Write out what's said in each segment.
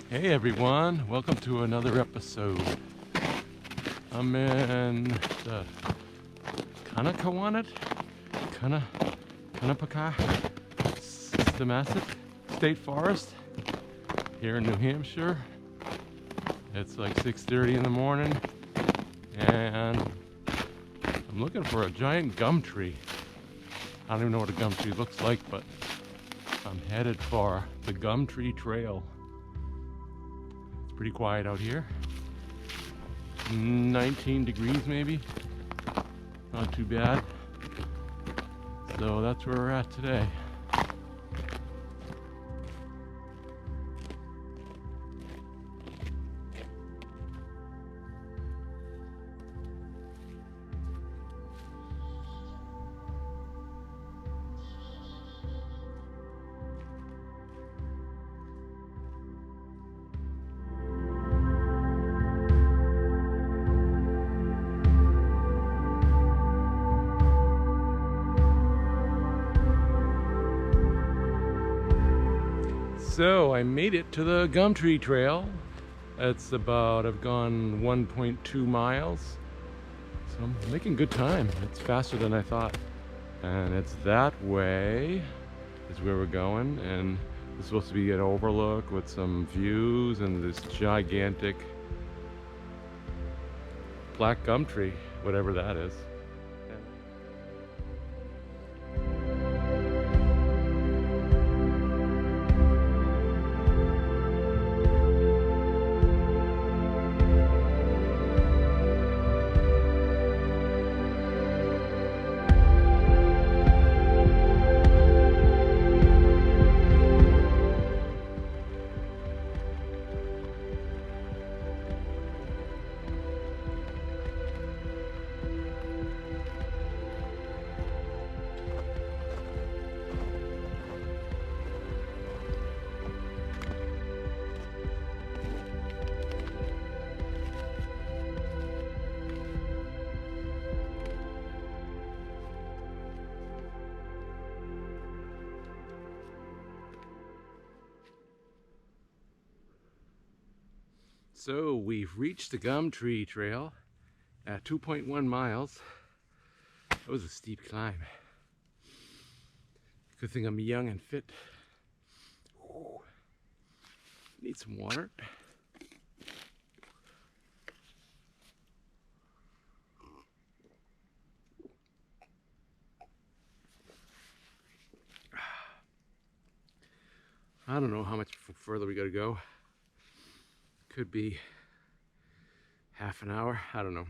Hey everyone, welcome to another episode. I'm in the Kanapaka Systematic State Forest here in New Hampshire. It's like 6:30 in the morning and I'm looking for a giant gum tree. I don't even know what a gum tree looks like, but I'm headed for the Gum Tree Trail. Pretty quiet out here. 19 degrees maybe. Not too bad. So that's where we're at today. So I made it to the Gum Tree Trail. It's about, I've gone 1.2 miles. So I'm making good time. It's faster than I thought. And it's that way is where we're going. And it's supposed to be an overlook with some views and this gigantic black gum tree, whatever that is. So we've reached the Gum Tree Trail at 2.1 miles. That was a steep climb. Good thing I'm young and fit. Ooh. Need some water. I don't know how much further we gotta go. Could be half an hour, I don't know.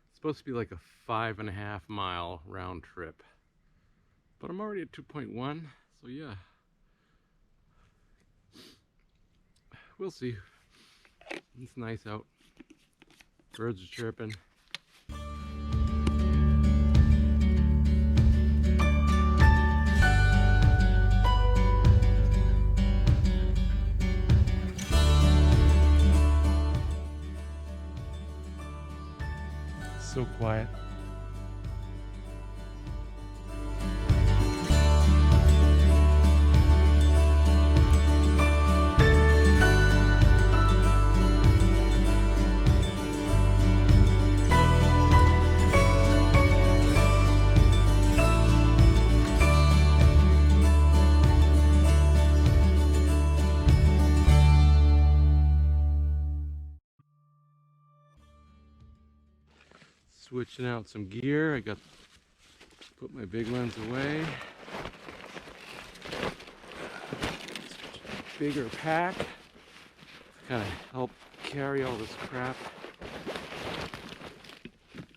It's supposed to be like a 5.5 mile round trip. But I'm already at 2.1, so yeah. We'll see. It's nice out. Birds are chirping. So quiet. Switching out some gear. I got to put my big lens away. Bigger pack to kind of help carry all this crap.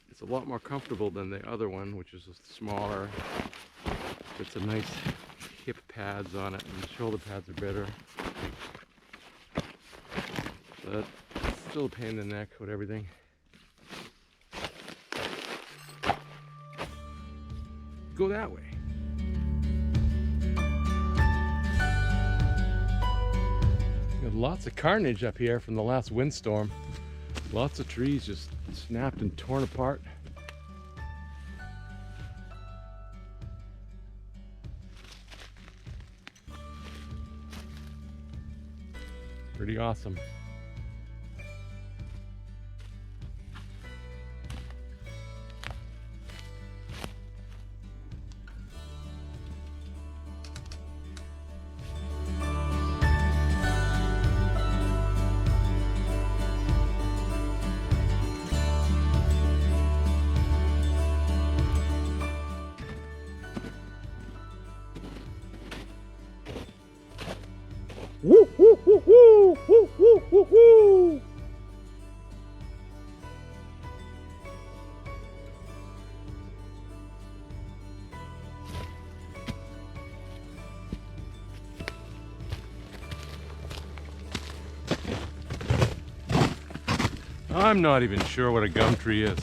It's a lot more comfortable than the other one, which is smaller. It's a nice hip pads on it, and the shoulder pads are better. But it's still a pain in the neck with everything. Go that way. Got lots of carnage up here from the last windstorm. Lots of trees just snapped and torn apart. Pretty awesome. Woo, woo, woo, woo, woo, woo, woo, woo. I'm not even sure what a gum tree is.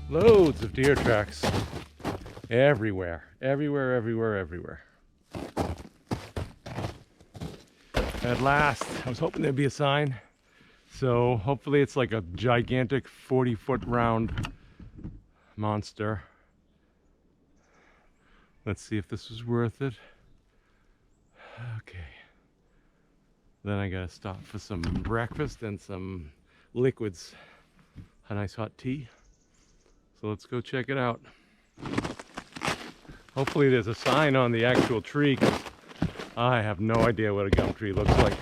Loads of deer tracks everywhere, everywhere, everywhere, everywhere. At last, I was hoping there'd be a sign. So hopefully it's like a gigantic 40-foot round monster. Let's see if this was worth it. Okay. Then I gotta stop for some breakfast and some liquids. A nice hot tea. So let's go check it out. Hopefully there's a sign on the actual tree, 'cause I have no idea what a gum tree looks like.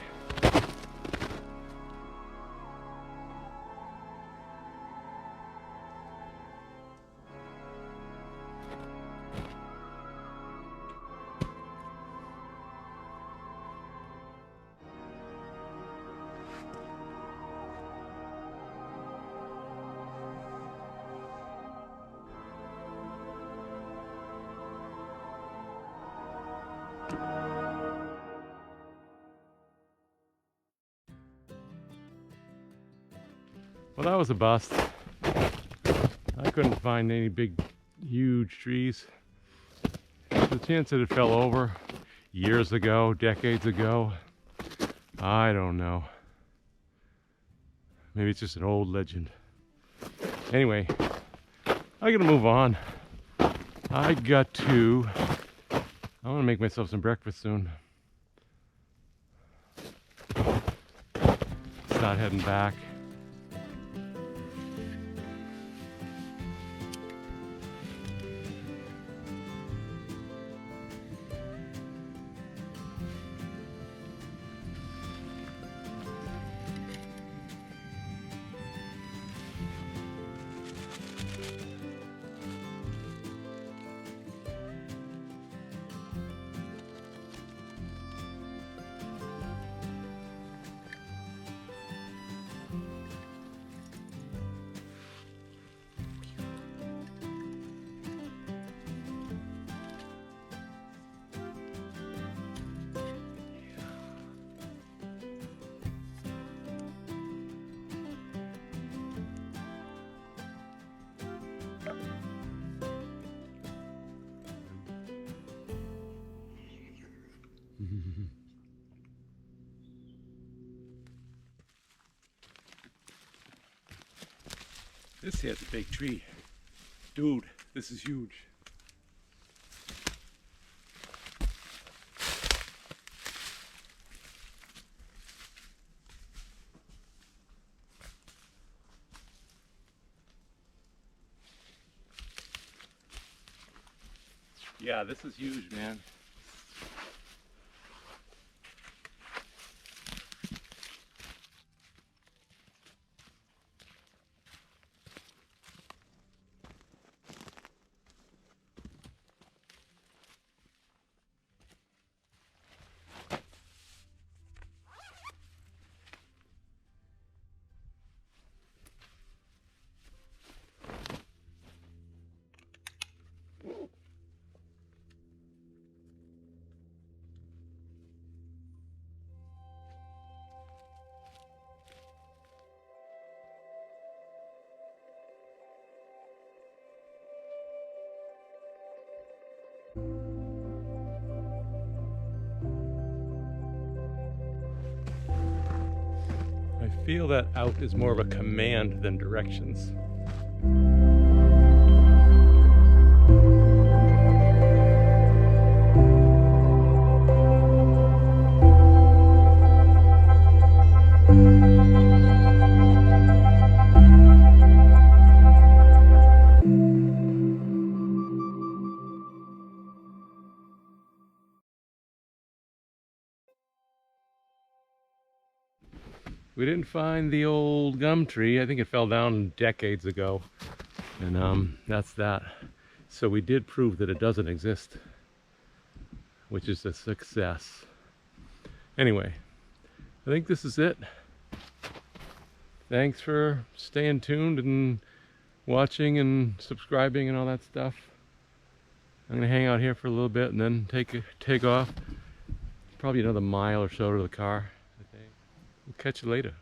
Well, that was a bust. I couldn't find any big, huge trees. The chance that it fell over years ago, decades ago, I don't know. Maybe it's just an old legend. Anyway, I gotta move on. I want to make myself some breakfast soon. Start heading back. This here's a big tree. Dude, this is huge. Yeah, this is huge, man. I feel that out is more of a command than directions. We didn't find the old gum tree. I think it fell down decades ago. And that's that. So we did prove that it doesn't exist, which is a success. Anyway, I think this is it. Thanks for staying tuned and watching and subscribing and all that stuff. I'm gonna hang out here for a little bit and then take off. Probably another mile or so to the car, I think. We'll catch you later.